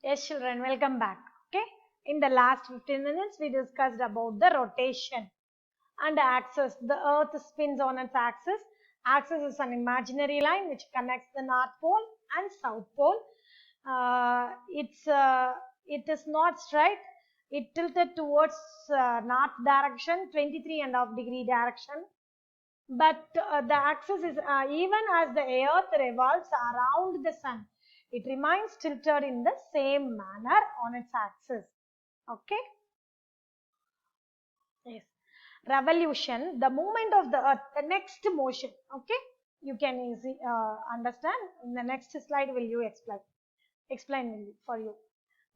Yes, children, welcome back. Okay, in the last 15 minutes, we discussed about the rotation and the axis. The Earth spins on its axis. Axis is an imaginary line which connects the North Pole and South Pole. It is not straight. It tilted towards north direction, 23.5 degree direction. But the axis is even as the Earth revolves around the Sun, it remains tilted in the same manner on its axis. Okay. Yes. Revolution, the movement of the Earth, the next motion. Okay. You can easily understand. In the next slide, will you explain for you.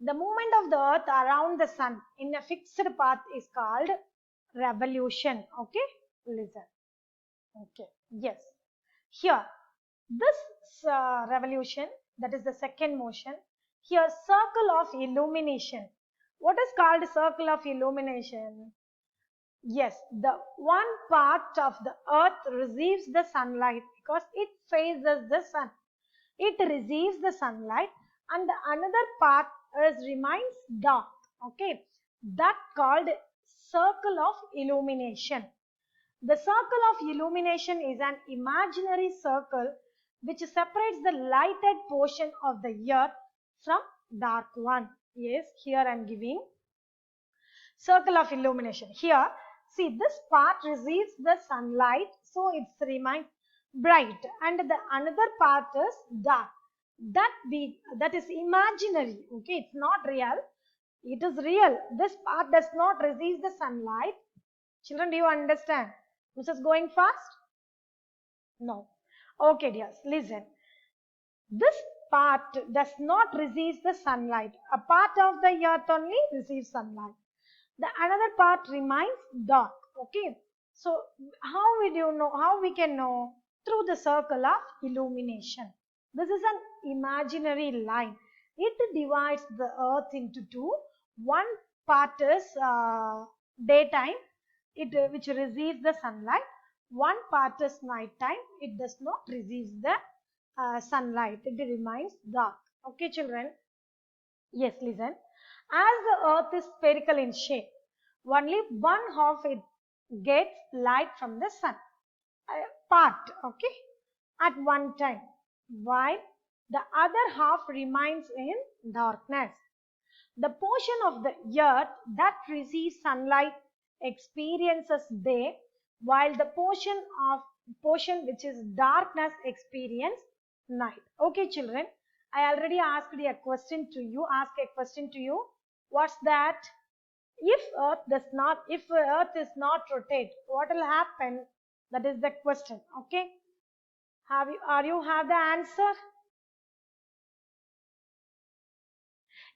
The movement of the Earth around the Sun in a fixed path is called revolution. Okay. Listen. Okay, yes. Here, this revolution, that is the second motion. Here, circle of illumination. What is called circle of illumination? Yes, the one part of the earth receives the sunlight because it faces the sun. It receives the sunlight, and the another part remains dark. Okay, that called circle of illumination. The circle of illumination is an imaginary circle which separates the lighted portion of the earth from dark one. Yes, here I am giving circle of illumination. Here, see, this part receives the sunlight, so it remains bright, and the another part is dark. That is imaginary. Okay, it's not real. It is real. This part does not receive the sunlight. Children, do you understand? This is going fast? No. Okay, dears, listen. This part does not receive the sunlight. A part of the earth only receives sunlight. The another part remains dark. Okay. So how would you know? How we can know? Through the circle of illumination. This is an imaginary line. It divides the earth into two. One part is daytime, which receives the sunlight. One part is night time. It does not receive the sunlight. It remains dark. Okay, children? Yes, listen. As the earth is spherical in shape, only one half it gets light from the sun. Part, okay, at one time, while the other half remains in darkness. The portion of the earth that receives sunlight experiences day, while the portion which is darkness experience night. Okay, children, I already asked a question to you. Ask a question to you. What's that? If Earth is not rotate, what will happen? That is the question. Okay. Are you have the answer?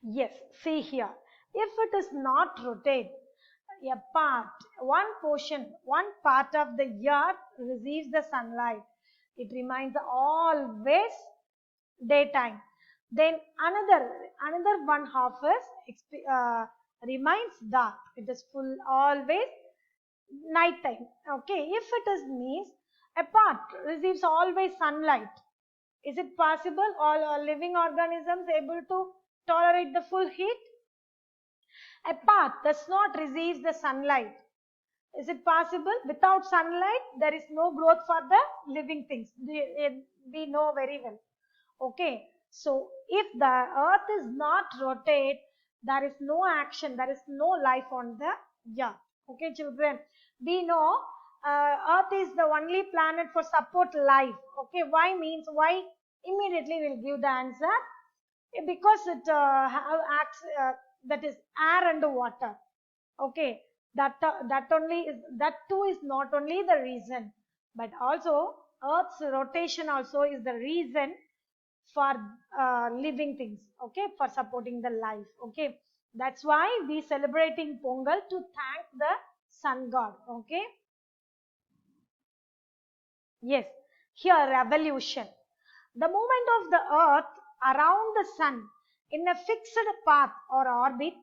Yes, see here. If it is not rotate, one part of the earth receives the sunlight. It remains always daytime. Then another one half is remains dark. It is full always night time. Okay, if it is means a part receives always sunlight. Is it possible all living organisms able to tolerate the full heat? A part does not receive the sunlight. Is it possible? Without sunlight, there is no growth for the living things. We know very well. Okay. So, if the earth is not rotate, there is no action, there is no life on the earth. Okay, children. We know earth is the only planet for support life. Okay, why means why? Immediately we'll give the answer. Because it acts, that is air and water. Okay, that too is not only the reason, but also Earth's rotation also is the reason for living things. Okay, for supporting the life. Okay, that's why we celebrating Pongal to thank the sun god. Okay. Yes, here revolution. The movement of the earth around the sun in a fixed path or orbit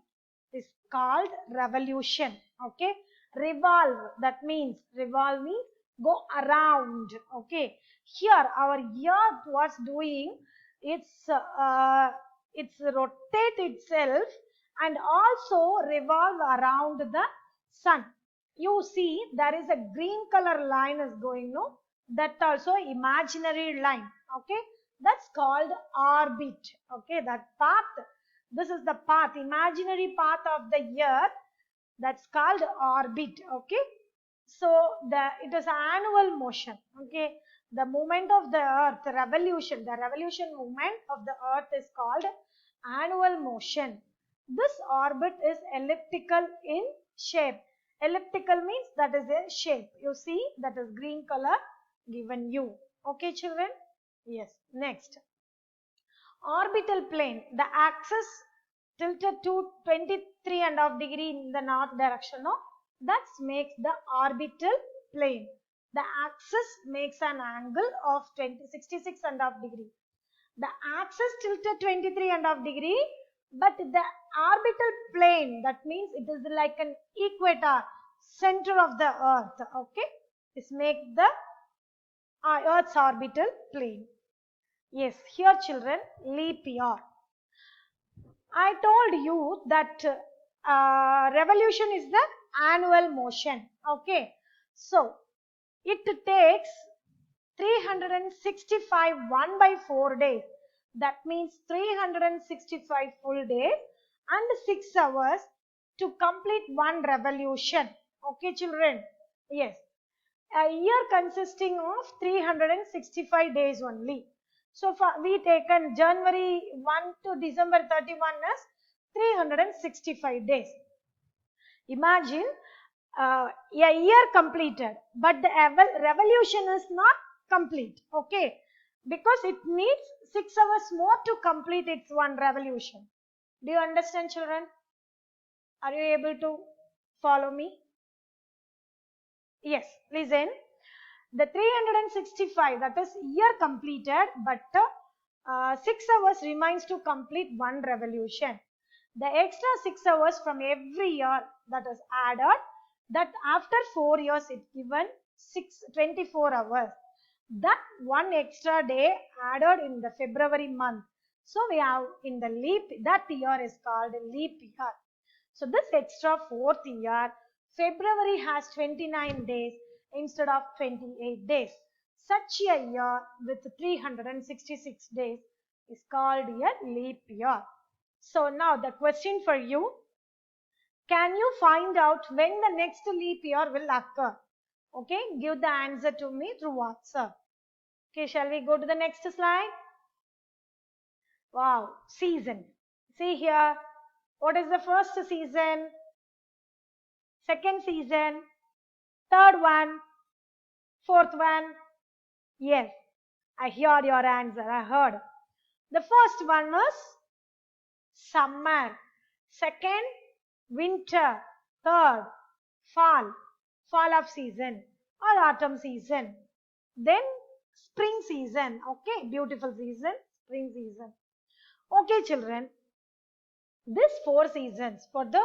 is called revolution. Okay, revolve, that means go around. Okay, here our earth was doing, it's It's rotate itself and also revolve around the sun. You see there is a green color line is going, no? That also imaginary line, okay? That's called orbit, okay? That path, this is the path, imaginary path of the earth, that's called orbit, okay? So it is annual motion, okay? The movement of the earth, the revolution movement of the earth is called annual motion. This orbit is elliptical in shape. Elliptical means that is a shape. You see that is green color given you. Okay children? Yes. Next. Orbital plane. The axis tilted to 23.5 degree in the north direction. No? That makes the orbital plane. The axis makes an angle of 66.5 degree. The axis tilted 23.5 degree, but the orbital plane, that means it is like an equator, center of the earth, okay? This makes the earth's orbital plane. Yes, here children, leap year. I told you that revolution is the annual motion, okay? So, it takes 365 1/4 days. That means 365 full days and 6 hours to complete one revolution. Okay, children? Yes. A year consisting of 365 days only. So, we taken January 1 to December 31 as 365 days. Imagine a year completed, but the revolution is not complete, okay? Because it needs 6 hours more to complete its one revolution. Do you understand, children? Are you able to follow me? Yes, listen. The 365, that is year completed, but 6 hours remains to complete one revolution. The extra 6 hours from every year that is added, that after 4 years it given 24 hours. That one extra day added in the February month. So we have in the leap, that year is called leap year. So this extra 4th year, February has 29 days instead of 28 days. Such a year with 366 days is called a leap year. So now the question for you, can you find out when the next leap year will occur? Okay, give the answer to me through WhatsApp. Okay, shall we go to the next slide? Wow, season. See here, what is the first season? Second season? Third one? Fourth one? Yes, I heard your answer, I heard. The first one was summer. Second, winter. Third, fall of season or autumn season. Then spring season, okay, beautiful season, spring season. Okay children, these 4 seasons for the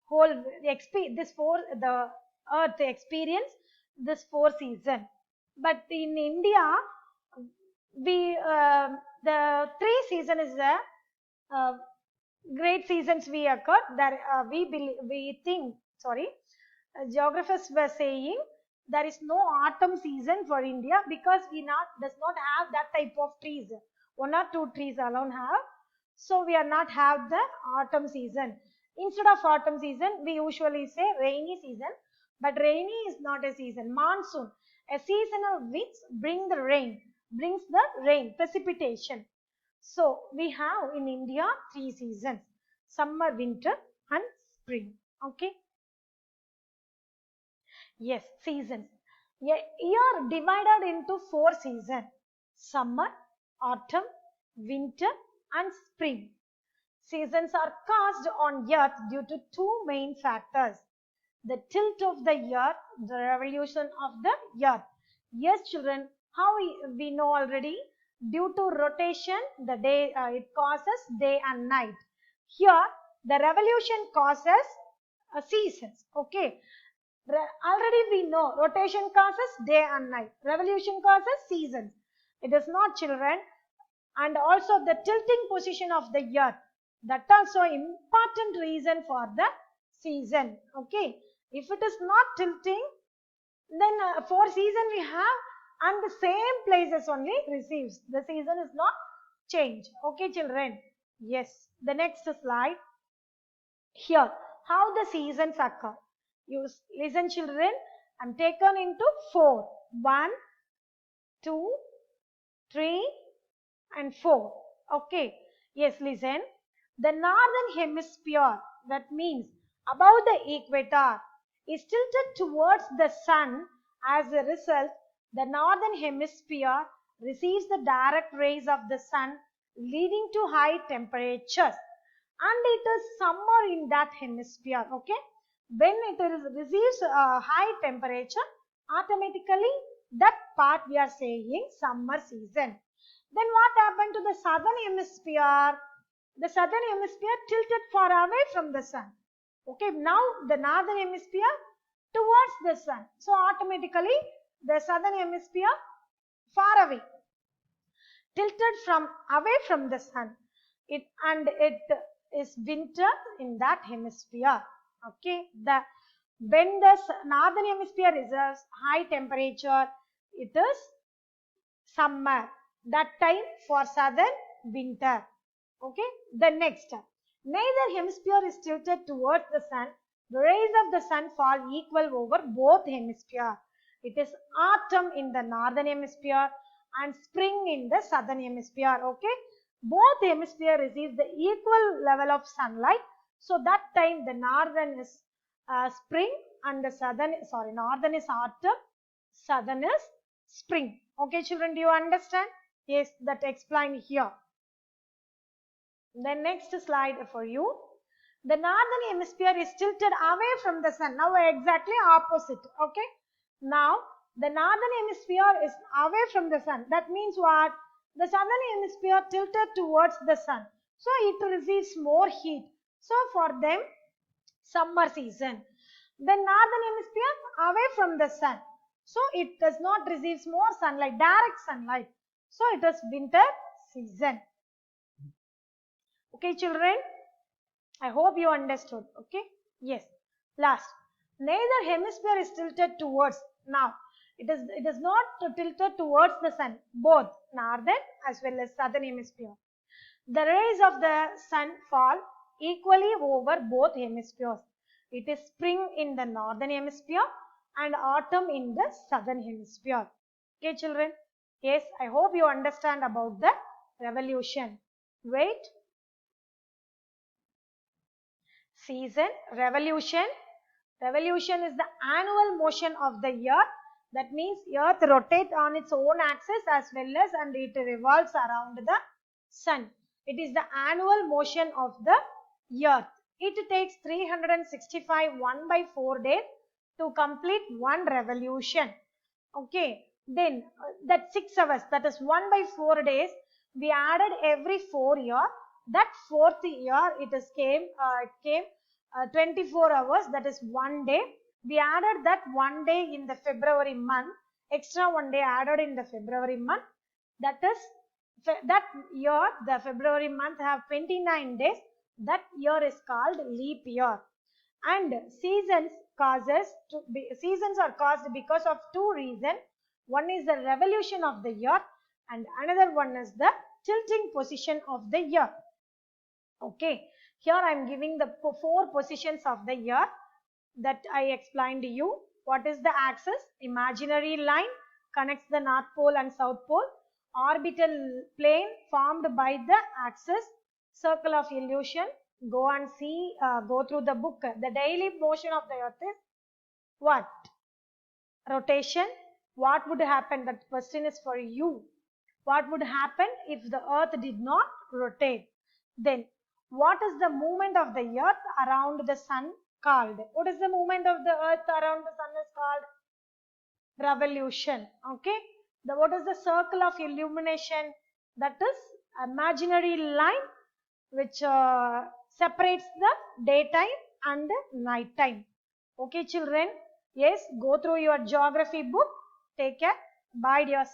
whole, the earth experience this 4 season. But in India, we the 3 season is the great seasons we occur. That geographers were saying there is no autumn season for India because does not have that type of trees. 1 or 2 trees alone have. So we are not have the autumn season. Instead of autumn season, we usually say rainy season. But rainy is not a season. Monsoon, a season of which brings the rain, precipitation. So we have in India 3 seasons: summer, winter and spring. Okay. Yes, seasons. A year divided into 4 seasons: summer, autumn, winter and spring. Seasons are caused on earth due to 2 main factors: the tilt of the earth, the revolution of the earth. Yes children, how we know already? Due to rotation, the day it causes day and night. Here, the revolution causes seasons. Okay. Already we know rotation causes day and night. Revolution causes seasons. It is not children. and also the tilting position of the earth. That also important reason for the season. Okay, if it is not tilting, then 4 season we have and the same places only receives. The season is not changed. Okay, children. Yes. The next slide. Here, how the seasons occur. You listen, children. I'm taken into 4. 1, 2, 3, and 4. Okay. Yes, listen. The northern hemisphere, that means above the equator, is tilted towards the sun. As a result, the northern hemisphere receives the direct rays of the sun, leading to high temperatures. And it is summer in that hemisphere. Okay, when it receives a high temperature, automatically that part we are saying summer season. Then what happened to the southern hemisphere? The southern hemisphere tilted far away from the sun. Okay, now the northern hemisphere towards the sun. So automatically the southern hemisphere far away, tilted from away from the sun. It is winter in that hemisphere. Okay, when the northern hemisphere reserves high temperature, it is summer. That time for southern, winter. Okay, the next, neither hemisphere is tilted towards the sun. The rays of the sun fall equal over both hemisphere. It is autumn in the northern hemisphere and spring in the southern hemisphere. Okay, both hemisphere receives the equal level of sunlight. So that time the northern is spring and the northern is autumn, southern is spring. Okay, children, do you understand? Yes, that explained here. The next slide for you. The northern hemisphere is tilted away from the sun. Now exactly opposite. Okay. Now the northern hemisphere is away from the sun. That means what? The southern hemisphere tilted towards the sun. So it receives more heat. So for them, summer season. The northern hemisphere away from the sun. So it does not receive more sunlight, direct sunlight. So it is winter season. Okay, children, I hope you understood. Okay, yes. Last, neither hemisphere is tilted towards. Now it is not tilted towards the sun, both northern as well as southern hemisphere. The rays of the sun fall equally over both hemispheres. It is spring in the northern hemisphere and autumn in the southern hemisphere. Okay, children, yes, I hope you understand about the revolution. Wait. Season, revolution. Revolution is the annual motion of the earth. That means earth rotates on its own axis as well as and it revolves around the sun. It is the annual motion of the earth. It takes 365 1/4 days to complete one revolution. Okay, then that 6 hours, that is 1/4 days, we added every 4 years. That 4th year it came 24 hours, that is 1 day. We added that 1 day in the February month, extra 1 day added in the February month. That is, that year, the February month have 29 days. That year is called leap year. And seasons are caused because of 2 reasons. One is the revolution of the earth and another one is the tilting position of the earth. Okay, here I am giving the 4 positions of the earth that I explained to you. What is the axis? Imaginary line connects the North Pole and South Pole. Orbital plane formed by the axis. Circle of illusion. Go and see, go through the book. The daily motion of the earth is what? Rotation. What would happen? That question is for you. What would happen if the earth did not rotate? Then what is the movement of the earth around the sun called? What is the movement of the earth around the sun is called? Revolution. Okay. What is the circle of illumination? That is imaginary line which separates the daytime and night time. Okay, children. Yes, go through your geography book. Take care. Bye, dears.